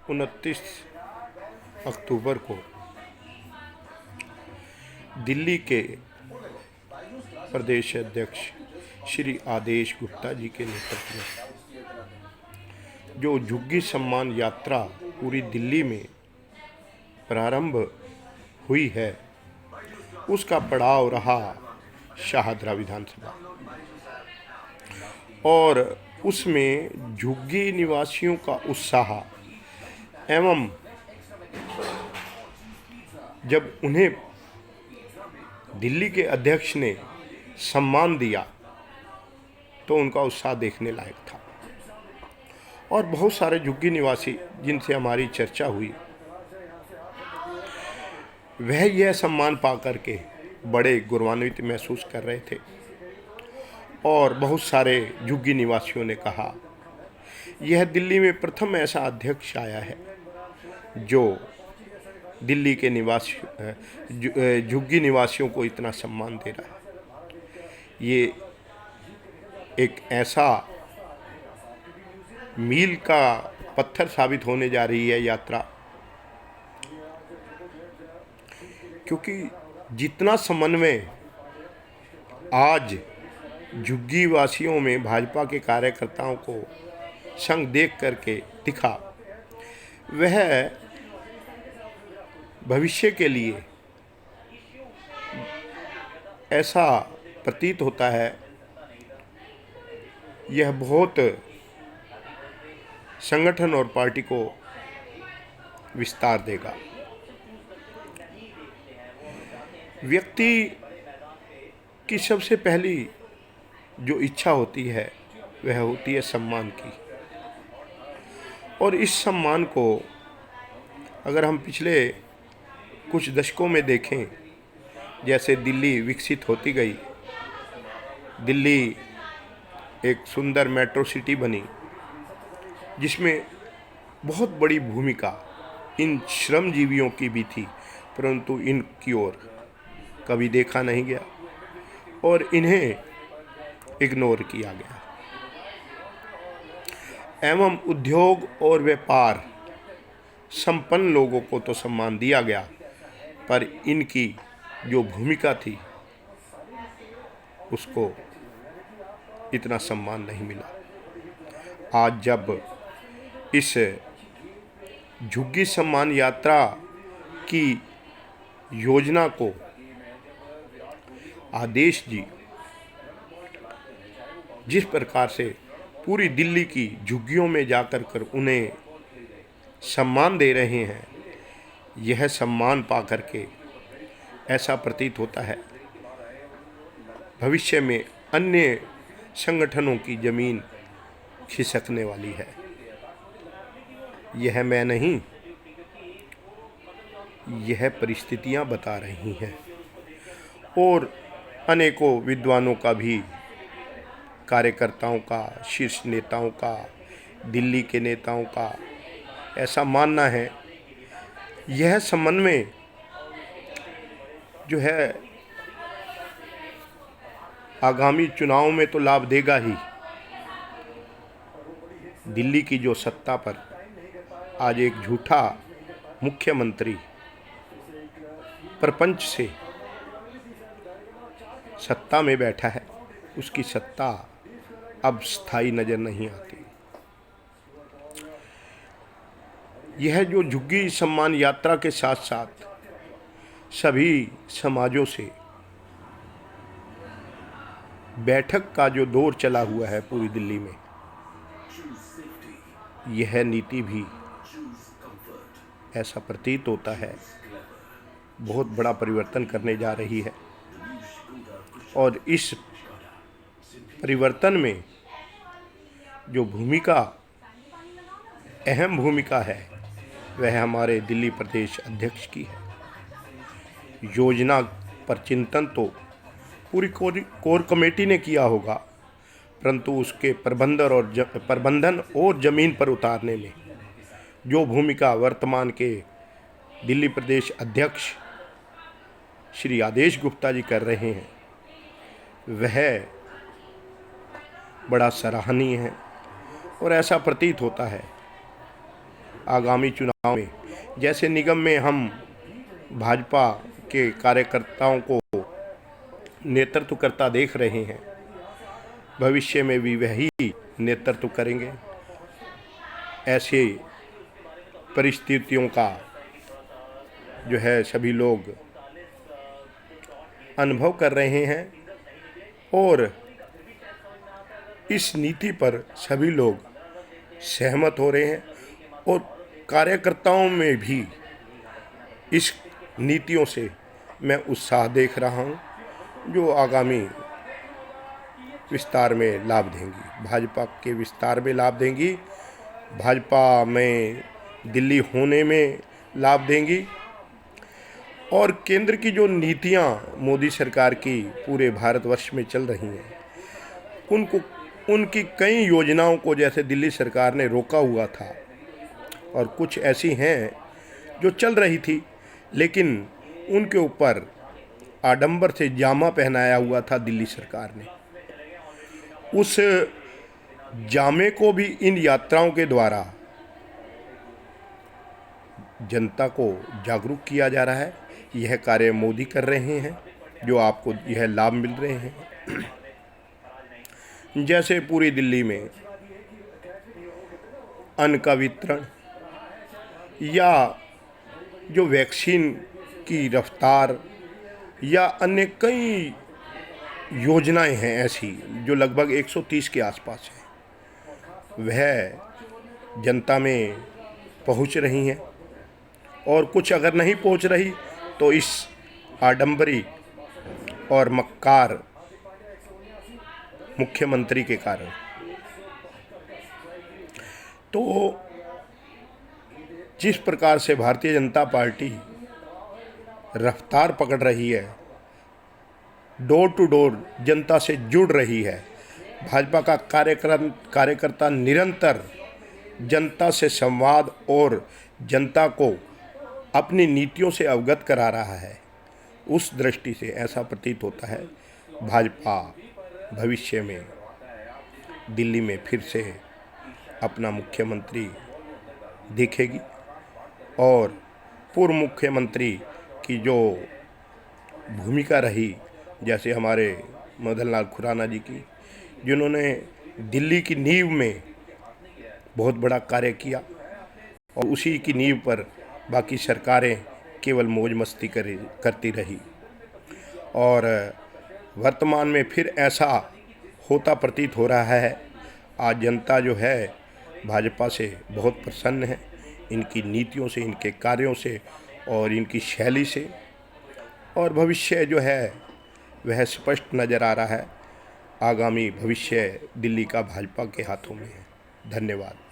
29 अक्टूबर को दिल्ली के प्रदेश अध्यक्ष श्री आदेश गुप्ता जी के नेतृत्व में जो झुग्गी सम्मान यात्रा पूरी दिल्ली में प्रारंभ हुई है, उसका पड़ाव रहा शाहदरा विधानसभा। और उसमें झुग्गी निवासियों का उत्साह एवं जब उन्हें दिल्ली के अध्यक्ष ने सम्मान दिया तो उनका उत्साह देखने लायक था। और बहुत सारे झुग्गी निवासी जिनसे हमारी चर्चा हुई, वह यह सम्मान पा करके बड़े गौरवान्वित महसूस कर रहे थे। और बहुत सारे झुग्गी निवासियों ने कहा, यह दिल्ली में प्रथम ऐसा अध्यक्ष आया है जो दिल्ली के झुग्गी निवासियों को इतना सम्मान दे रहा है। ये एक ऐसा मील का पत्थर साबित होने जा रही है यात्रा, क्योंकि जितना समन्वय आज झुग्गी वासियों में भाजपा के कार्यकर्ताओं को संग देख करके दिखा, वह भविष्य के लिए ऐसा प्रतीत होता है, यह बहुत संगठन और पार्टी को विस्तार देगा। व्यक्ति की सबसे पहली जो इच्छा होती है वह होती है सम्मान की। और इस सम्मान को अगर हम पिछले कुछ दशकों में देखें, जैसे दिल्ली विकसित होती गई, दिल्ली एक सुंदर मेट्रो सिटी बनी, जिसमें बहुत बड़ी भूमिका इन श्रमजीवियों की भी थी, परंतु इनकी ओर कभी देखा नहीं गया और इन्हें इग्नोर किया गया। एवं उद्योग और व्यापार संपन्न लोगों को तो सम्मान दिया गया, पर इनकी जो भूमिका थी उसको इतना सम्मान नहीं मिला। आज जब इस झुग्गी सम्मान यात्रा की योजना को आदेश जी जिस प्रकार से पूरी दिल्ली की झुग्गियों में जाकर कर उन्हें सम्मान दे रहे हैं, यह सम्मान पा करके ऐसा प्रतीत होता है भविष्य में अन्य संगठनों की जमीन खिसकने वाली है। यह मैं नहीं, यह परिस्थितियां बता रही हैं। और अनेकों विद्वानों का भी, कार्यकर्ताओं का, शीर्ष नेताओं का, दिल्ली के नेताओं का ऐसा मानना है, यह समन्वय जो है आगामी चुनाव में तो लाभ देगा ही। दिल्ली की जो सत्ता पर आज एक झूठा मुख्यमंत्री प्रपंच से सत्ता में बैठा है, उसकी सत्ता अब स्थायी नजर नहीं आती। यह जो झुग्गी सम्मान यात्रा के साथ साथ सभी समाजों से बैठक का जो दौर चला हुआ है पूरी दिल्ली में, यह नीति भी ऐसा प्रतीत होता है बहुत बड़ा परिवर्तन करने जा रही है। और इस परिवर्तन में जो भूमिका, अहम भूमिका है, वह हमारे दिल्ली प्रदेश अध्यक्ष की है। योजना पर चिंतन तो पूरी कोर कमेटी ने किया होगा, परंतु उसके प्रबंधन और ज़मीन पर उतारने में जो भूमिका वर्तमान के दिल्ली प्रदेश अध्यक्ष श्री आदेश गुप्ता जी कर रहे हैं, वह बड़ा सराहनीय है। और ऐसा प्रतीत होता है आगामी चुनाव में, जैसे निगम में हम भाजपा के कार्यकर्ताओं को नेतृत्व करता देख रहे हैं, भविष्य में भी वही नेतृत्व करेंगे। ऐसे परिस्थितियों का जो है सभी लोग अनुभव कर रहे हैं और इस नीति पर सभी लोग सहमत हो रहे हैं और कार्यकर्ताओं में भी इस नीतियों से मैं उत्साह देख रहा हूं, जो आगामी विस्तार में लाभ देंगी, भाजपा के विस्तार में लाभ देंगी, भाजपा में दिल्ली होने में लाभ देंगी और केंद्र की जो नीतियां मोदी सरकार की पूरे भारतवर्ष में चल रही हैं, उनकी कई योजनाओं को जैसे दिल्ली सरकार ने रोका हुआ था और कुछ ऐसी हैं जो चल रही थी, लेकिन उनके ऊपर आडंबर से जामा पहनाया हुआ था दिल्ली सरकार ने। उस जामे को भी इन यात्राओं के द्वारा जनता को जागरूक किया जा रहा है। यह कार्य मोदी कर रहे हैं, जो आपको यह लाभ मिल रहे हैं। जैसे पूरी दिल्ली में अन्न का वितरण या जो वैक्सीन की रफ्तार या अन्य कई योजनाएं हैं ऐसी जो लगभग 130 के आसपास है, वह जनता में पहुंच रही हैं और कुछ अगर नहीं पहुंच रही तो इस आडंबरी और मक्कार मुख्यमंत्री के कारण। तो जिस प्रकार से भारतीय जनता पार्टी रफ्तार पकड़ रही है, डोर टू डोर जनता से जुड़ रही है, भाजपा का कार्यकर्ता निरंतर जनता से संवाद और जनता को अपनी नीतियों से अवगत करा रहा है, उस दृष्टि से ऐसा प्रतीत होता है भाजपा भविष्य में दिल्ली में फिर से अपना मुख्यमंत्री दिखेगी और पूर्व मुख्यमंत्री की जो भूमिका रही, जैसे हमारे मदन लाल खुराना जी की, जिन्होंने दिल्ली की नींव में बहुत बड़ा कार्य किया और उसी की नींव पर बाकी सरकारें केवल मौज मस्ती करती रही और वर्तमान में फिर ऐसा होता प्रतीत हो रहा है। आज जनता जो है भाजपा से बहुत प्रसन्न है, इनकी नीतियों से, इनके कार्यों से और इनकी शैली से, और भविष्य जो है वह स्पष्ट नज़र आ रहा है। आगामी भविष्य दिल्ली का भाजपा के हाथों में है। धन्यवाद।